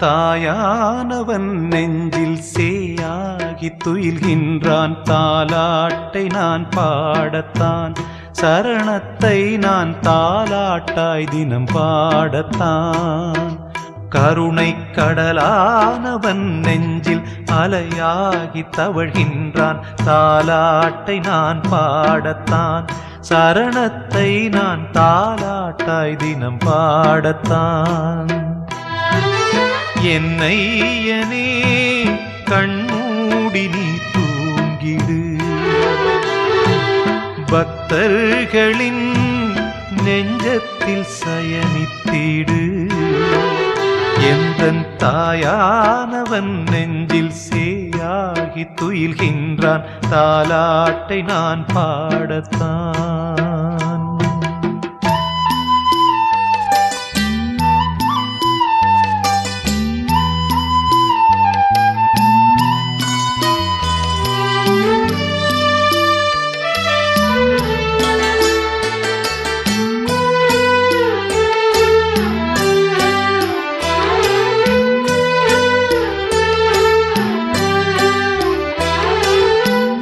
தாயானவன் நெஞ்சில் சேயாகி துயில்கின்றான். தாலாட்டை நான் பாடத்தான், சரணத்தை நான் தாலாட்டாய் தினம் பாடத்தான். கருணை கடலானவன் நெஞ்சில் அலையாகி தவழ்கின்றான். தாலாட்டை நான் பாடத்தான், சரணத்தை நான் தாலாட்டாய் தினம் பாடத்தான். என்னையனே கண்மூடி நீ தூங்கிடு, பக்தர்களின் நெஞ்சத்தில் சயனித்திடு. எந்தன் தாயானவன் நெஞ்சில் சேயாகி துயில்கின்றான். தாலாட்டை நான் பாடத்தான்.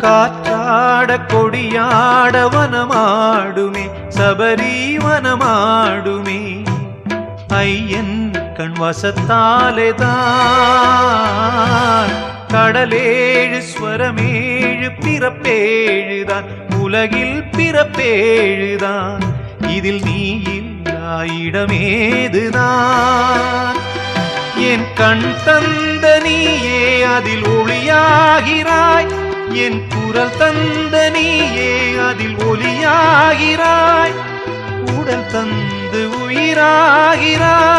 காற்றாட கொடியாட வனமாடுமே, சபரி வனமாடுமே. ஐயன் கண் வசத்தாலேதான் கடலேழு ஸ்வரமேழு பிறப்பேழுதான். உலகில் பிறப்பேழுதான், இதில் நீ இல்லா இடமேதுதான். என் கண் தந்த நீயே அதில் ஒளியாகிறாய். என் குரல் தந்த நீயே அதில் ஒலியாகிறாய். உடல் தந்து உயிராகிறாய்.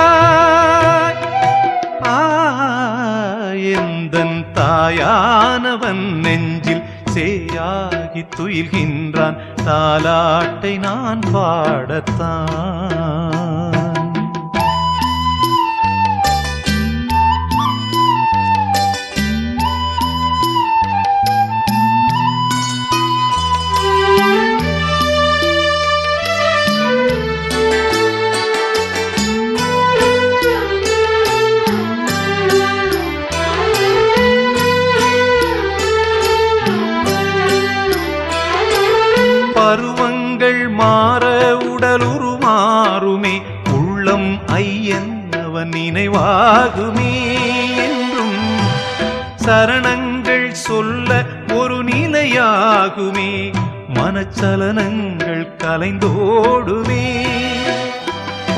எந்தன் தாயானவன் நெஞ்சில் சேயாகி துயில்கின்றான். தாலாட்டை நான் பாடத்தான். பருவங்கள் மாற உடல் உருமாறுமே, உள்ளம் ஐயன் அவன் நினைவாகுமே. என்றும் சரணங்கள் சொல்ல ஒரு நிலையாகுமே, மனச்சலனங்கள் கலைந்தோடுமே.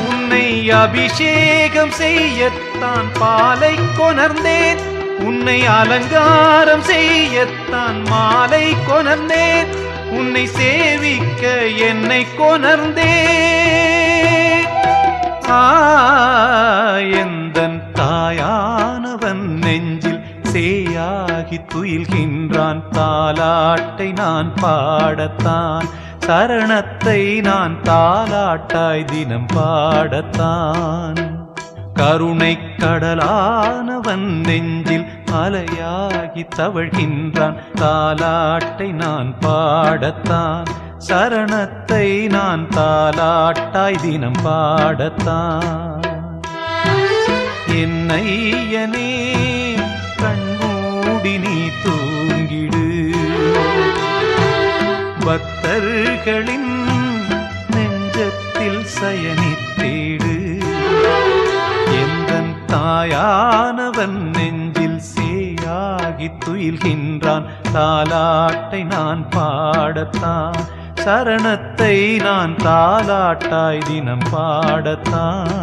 உன்னை அபிஷேகம் செய்யத்தான் பாலை கொணர்ந்தேன், உன்னை அலங்காரம் செய்யத்தான் மாலை கொணர்ந்தேன். உன்னை சேவிக்க என்னை கொணர்ந்தே. எந்தன் தாயானவன் நெஞ்சில் சேயாகி துயில்கின்றான். தாலாட்டை நான் பாடத்தான், சரணத்தை நான் தாலாட்டாய் தினம் பாடத்தான். கருணை கடலானவன் நெஞ்சில் அலையாகி தவழ்கின்றான். தாலாட்டை நான் பாடத்தான், சரணத்தை நான் தாலாட்டாய் தினம் பாடத்தான். என்னையனே கண்மூடி நீ தூங்கிடு, பக்தர்களின் நெஞ்சத்தில் சயனித்திடு. எந்தன் தாயானவன் நெஞ்சில் சேயாகி துயில்கின்றான். தாலாட்டை நான் பாடத்தான், சரணத்தை நான் தாலாட்டாய் தினம் பாடத்தான்.